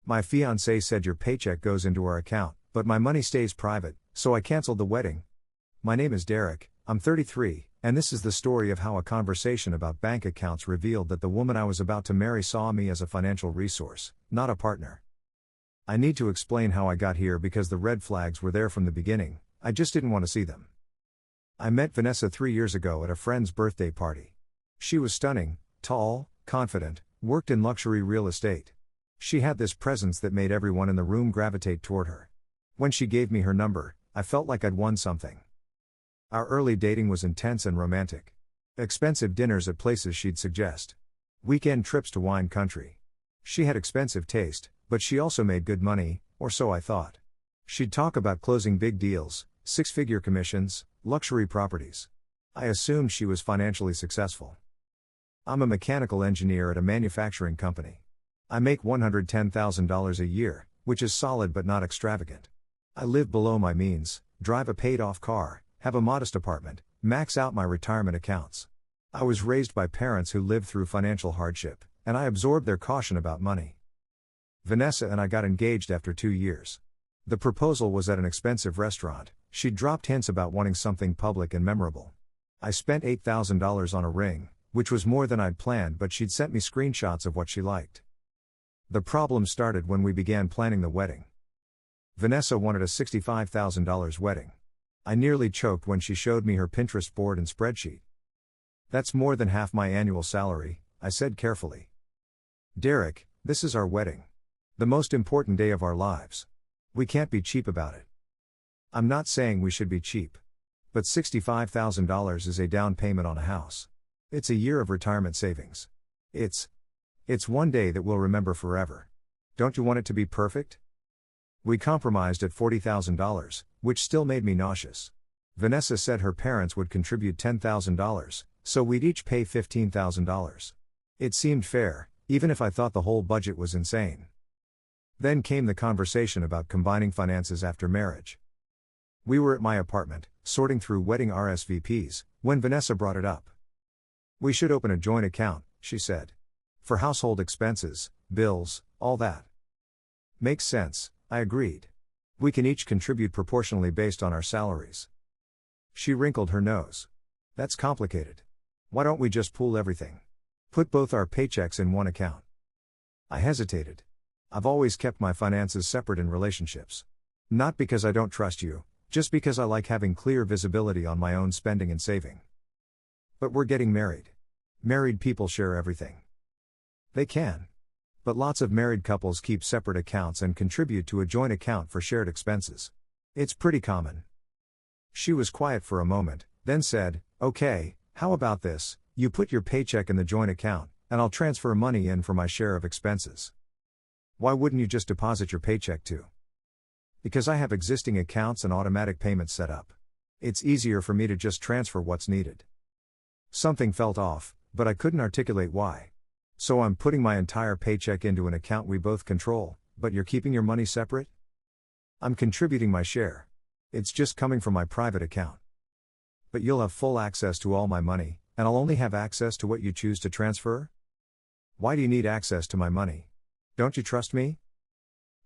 My fiancé said your paycheck goes into our account, but my money stays private, so I canceled the wedding. My name is Derek, I'm 33, and this is the story of how a conversation about bank accounts revealed that the woman I was about to marry saw me as a financial resource, not a partner. I need to explain how I got here because the red flags were there from the beginning, I just didn't want to see them. I met Vanessa 3 years ago at a friend's birthday party. She was stunning, tall, confident, worked in luxury real estate. She had this presence that made everyone in the room gravitate toward her. When she gave me her number, I felt like I'd won something. Our early dating was intense and romantic. Expensive dinners at places she'd suggest. Weekend trips to wine country. She had expensive taste, but she also made good money, or so I thought. She'd talk about closing big deals, six-figure commissions, luxury properties. I assumed she was financially successful. I'm a mechanical engineer at a manufacturing company. I make $110,000 a year, which is solid but not extravagant. I live below my means, drive a paid-off car, have a modest apartment, max out my retirement accounts. I was raised by parents who lived through financial hardship, and I absorbed their caution about money. Vanessa and I got engaged after 2 years. The proposal was at an expensive restaurant. She'd dropped hints about wanting something public and memorable. I spent $8,000 on a ring, which was more than I'd planned, but she'd sent me screenshots of what she liked. The problem started when we began planning the wedding. Vanessa wanted a $65,000 wedding. I nearly choked when she showed me her Pinterest board and spreadsheet. That's more than half my annual salary, I said carefully. Derek, this is our wedding. The most important day of our lives. We can't be cheap about it. I'm not saying we should be cheap. But $65,000 is a down payment on a house. It's a year of retirement savings. It's one day that we'll remember forever. Don't you want it to be perfect? We compromised at $40,000, which still made me nauseous. Vanessa said her parents would contribute $10,000, so we'd each pay $15,000. It seemed fair, even if I thought the whole budget was insane. Then came the conversation about combining finances after marriage. We were at my apartment, sorting through wedding RSVPs, when Vanessa brought it up. We should open a joint account, she said. For household expenses, bills, all that. Makes sense, I agreed. We can each contribute proportionally based on our salaries. She wrinkled her nose. That's complicated. Why don't we just pool everything? Put both our paychecks in one account. I hesitated. I've always kept my finances separate in relationships. Not because I don't trust you, just because I like having clear visibility on my own spending and saving. But we're getting married. Married people share everything. They can. But lots of married couples keep separate accounts and contribute to a joint account for shared expenses. It's pretty common. She was quiet for a moment, then said, okay, how about this, you put your paycheck in the joint account, and I'll transfer money in for my share of expenses. Why wouldn't you just deposit your paycheck too? Because I have existing accounts and automatic payments set up. It's easier for me to just transfer what's needed. Something felt off, but I couldn't articulate why. So I'm putting my entire paycheck into an account we both control, but you're keeping your money separate? I'm contributing my share. It's just coming from my private account. But you'll have full access to all my money, and I'll only have access to what you choose to transfer? Why do you need access to my money? Don't you trust me?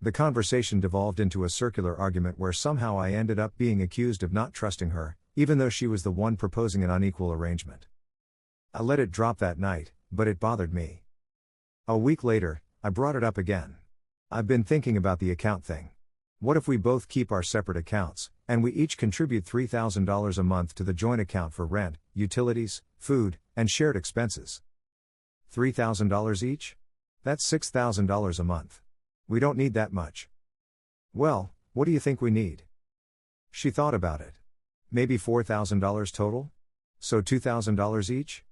The conversation devolved into a circular argument where somehow I ended up being accused of not trusting her, even though she was the one proposing an unequal arrangement. I let it drop that night, but it bothered me. A week later, I brought it up again. I've been thinking about the account thing. What if we both keep our separate accounts, and we each contribute $3,000 a month to the joint account for rent, utilities, food, and shared expenses? $3,000 each? That's $6,000 a month. We don't need that much. Well, what do you think we need? She thought about it. Maybe $4,000 total? So $2,000 each?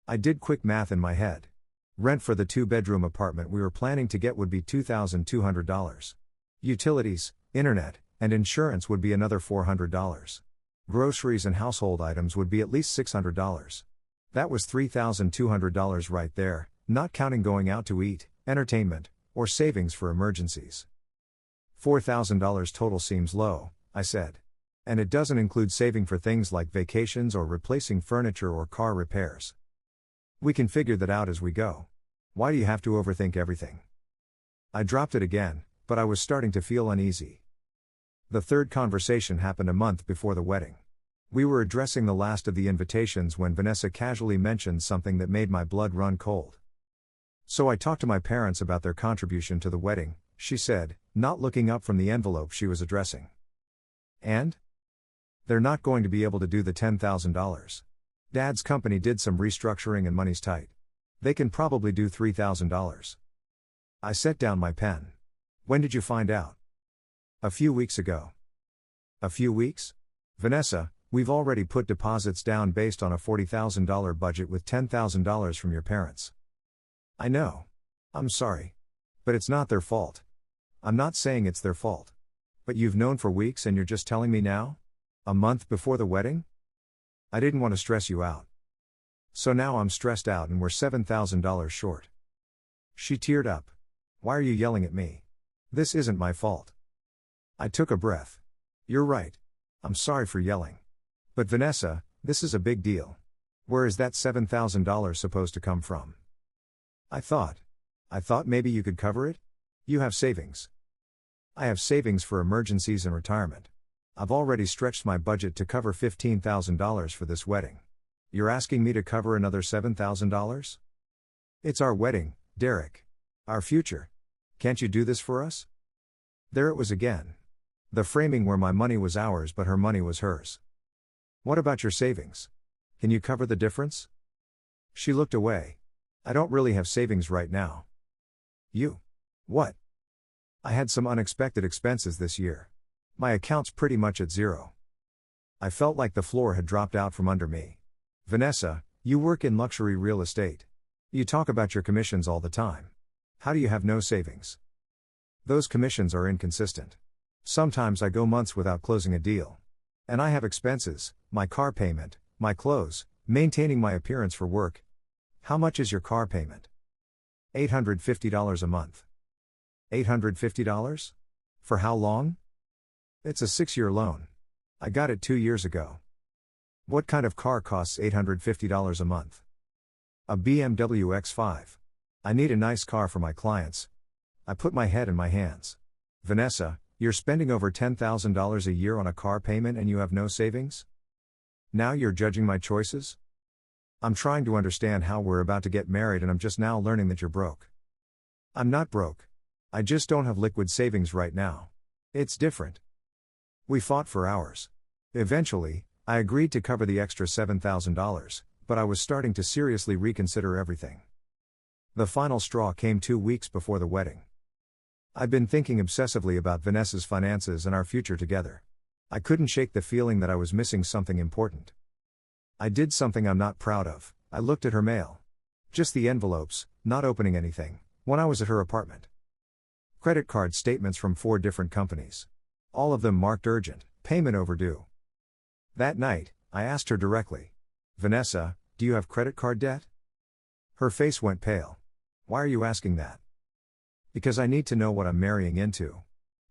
I did quick math in my head. Rent for the 2-bedroom apartment we were planning to get would be $2,200. Utilities, internet, and insurance would be another $400. Groceries and household items would be at least $600. That was $3,200 right there, not counting going out to eat, entertainment, or savings for emergencies. $4,000 total seems low, I said. And it doesn't include saving for things like vacations or replacing furniture or car repairs. We can figure that out as we go. Why do you have to overthink everything? I dropped it again, but I was starting to feel uneasy. The third conversation happened a month before the wedding. We were addressing the last of the invitations when Vanessa casually mentioned something that made my blood run cold. "So I talked to my parents about their contribution to the wedding," she said, not looking up from the envelope she was addressing. "And? They're not going to be able to do the $10,000. Dad's company did some restructuring and money's tight. They can probably do $3,000. I set down my pen. "When did you find out?" "A few weeks ago." "A few weeks? Vanessa, we've already put deposits down based on a $40,000 budget with $10,000 from your parents." "I know. I'm sorry. But it's not their fault." "I'm not saying it's their fault. But you've known for weeks and you're just telling me now? A month before the wedding?" "I didn't want to stress you out." "So now I'm stressed out and we're $7,000 short." She teared up. "Why are you yelling at me? This isn't my fault." I took a breath. "You're right. I'm sorry for yelling. But Vanessa, this is a big deal. Where is that $7,000 supposed to come from?" I thought maybe you could cover it? You have savings." "I have savings for emergencies and retirement. I've already stretched my budget to cover $15,000 for this wedding. You're asking me to cover another $7,000? It's our wedding, Derek. Our future. Can't you do this for us?" There it was again. The framing where my money was ours but her money was hers. "What about your savings? Can you cover the difference?" She looked away. "I don't really have savings right now." "You? What?" "I had some unexpected expenses this year. My account's pretty much at zero." I felt like the floor had dropped out from under me. "Vanessa, you work in luxury real estate. You talk about your commissions all the time. How do you have no savings?" "Those commissions are inconsistent. Sometimes I go months without closing a deal. And I have expenses, my car payment, my clothes, maintaining my appearance for work." "How much is your car payment?" $850 a month." $850? For how long?" "It's a 6-year loan. I got it 2 years ago." "What kind of car costs $850 a month?" "A BMW X5. I need a nice car for my clients." I put my head in my hands. "Vanessa, you're spending over $10,000 a year on a car payment and you have no savings? Now you're judging my choices?" "I'm trying to understand how we're about to get married and I'm just now learning that you're broke." "I'm not broke. I just don't have liquid savings right now. It's different." We fought for hours. Eventually, I agreed to cover the extra $7,000, but I was starting to seriously reconsider everything. The final straw came 2 weeks before the wedding. I'd been thinking obsessively about Vanessa's finances and our future together. I couldn't shake the feeling that I was missing something important. I did something I'm not proud of. I looked at her mail. Just the envelopes, not opening anything, when I was at her apartment. Credit card statements from 4 different companies. All of them marked urgent, payment overdue. That night, I asked her directly, "Vanessa, do you have credit card debt?" Her face went pale. "Why are you asking that?" "Because I need to know what I'm marrying into.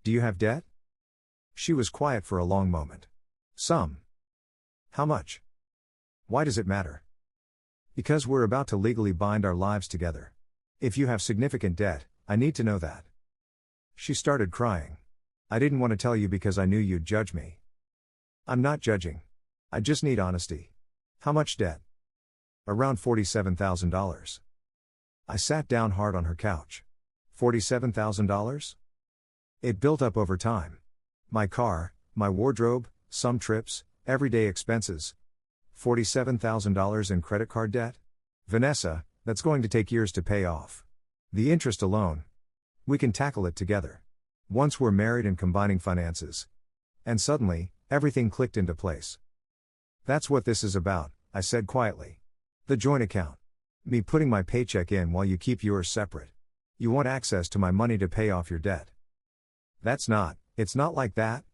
Do you have debt?" She was quiet for a long moment. "Some." "How much?" "Why does it matter?" "Because we're about to legally bind our lives together. If you have significant debt, I need to know that." She started crying. "I didn't want to tell you because I knew you'd judge me." "I'm not judging. I just need honesty. How much debt?" "Around $47,000. I sat down hard on her couch. $47,000? It built up over time. My car, my wardrobe, some trips, everyday expenses. $47,000 in credit card debt? Vanessa, that's going to take years to pay off. The interest alone. We can tackle it together. Once we're married and combining finances." And suddenly, everything clicked into place. "That's what this is about," I said quietly. "The joint account. Me putting my paycheck in while you keep yours separate. You want access to my money to pay off your debt." It's not like that.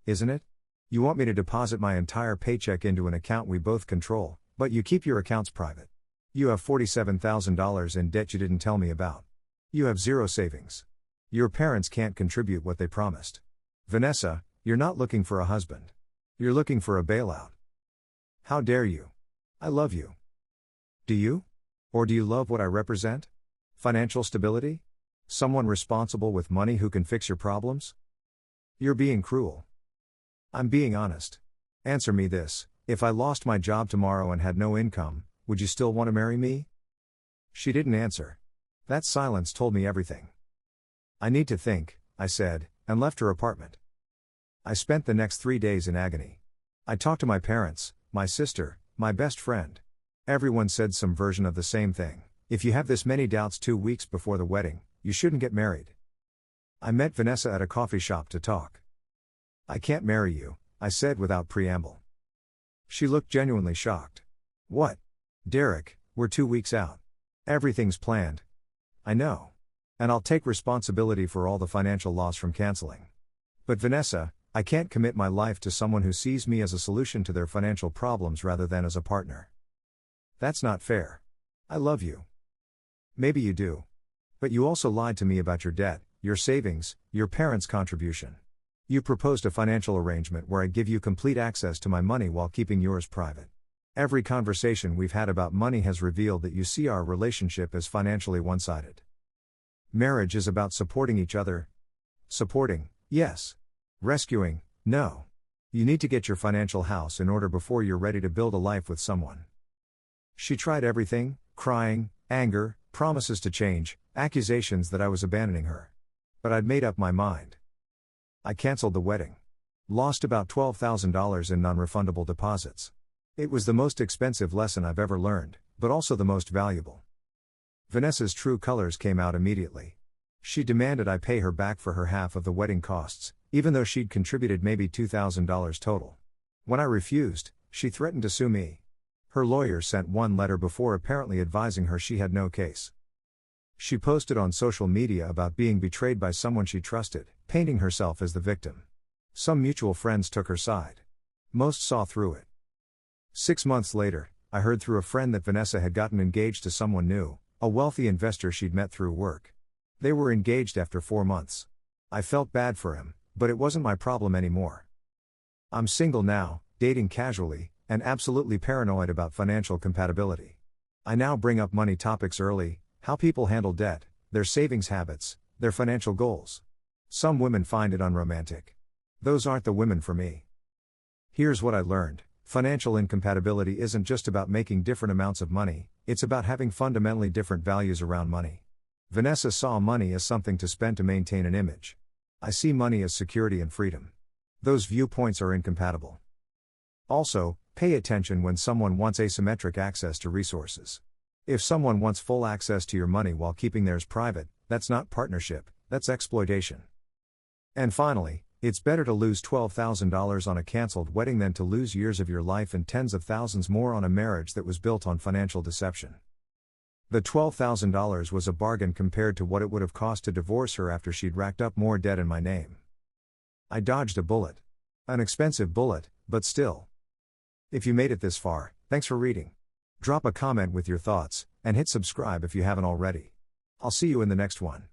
Isn't it? You want me to deposit my entire paycheck into an account we both control, but you keep your accounts private. You have $47,000 in debt you didn't tell me about. You have zero savings. Your parents can't contribute what they promised. Vanessa, you're not looking for a husband. You're looking for a bailout. How dare you? I love you. Do you? Or do you love what I represent? Financial stability? Someone responsible with money who can fix your problems? You're being cruel. I'm being honest. Answer me this: if I lost my job tomorrow and had no income, would you still want to marry me? She didn't answer. That silence told me everything. I need to think, I said, and left her apartment. I spent the next 3 days in agony. I talked to my parents, my sister, my best friend. Everyone said some version of the same thing. If you have this many doubts 2 weeks before the wedding, you shouldn't get married. I met Vanessa at a coffee shop to talk. I can't marry you, I said without preamble. She looked genuinely shocked. What? Derek, we're 2 weeks out. Everything's planned. I know. And I'll take responsibility for all the financial loss from canceling. But Vanessa, I can't commit my life to someone who sees me as a solution to their financial problems rather than as a partner. That's not fair. I love you. Maybe you do. But you also lied to me about your debt, your savings, your parents' contribution. You proposed a financial arrangement where I give you complete access to my money while keeping yours private. Every conversation we've had about money has revealed that you see our relationship as financially one-sided. Marriage is about supporting each other. Supporting, yes. Rescuing, no. You need to get your financial house in order before you're ready to build a life with someone. She tried everything: crying, anger, promises to change, accusations that I was abandoning her. But I'd made up my mind. I canceled the wedding. Lost about $12,000 in non-refundable deposits. It was the most expensive lesson I've ever learned, but also the most valuable. Vanessa's true colors came out immediately. She demanded I pay her back for her half of the wedding costs, even though she'd contributed maybe $2,000 total. When I refused, she threatened to sue me. Her lawyer sent one letter before apparently advising her she had no case. She posted on social media about being betrayed by someone she trusted, painting herself as the victim. Some mutual friends took her side. Most saw through it. 6 months later, I heard through a friend that Vanessa had gotten engaged to someone new, a wealthy investor she'd met through work. They were engaged after 4 months. I felt bad for him, but it wasn't my problem anymore. I'm single now, dating casually, and absolutely paranoid about financial compatibility. I now bring up money topics early: how people handle debt, their savings habits, their financial goals. Some women find it unromantic. Those aren't the women for me. Here's what I learned: financial incompatibility isn't just about making different amounts of money, it's about having fundamentally different values around money. Vanessa saw money as something to spend to maintain an image. I see money as security and freedom. Those viewpoints are incompatible. Also, pay attention when someone wants asymmetric access to resources. If someone wants full access to your money while keeping theirs private, that's not partnership, that's exploitation. And finally, it's better to lose $12,000 on a canceled wedding than to lose years of your life and tens of thousands more on a marriage that was built on financial deception. The $12,000 was a bargain compared to what it would have cost to divorce her after she'd racked up more debt in my name. I dodged a bullet. An expensive bullet, but still. If you made it this far, thanks for reading. Drop a comment with your thoughts, and hit subscribe if you haven't already. I'll see you in the next one.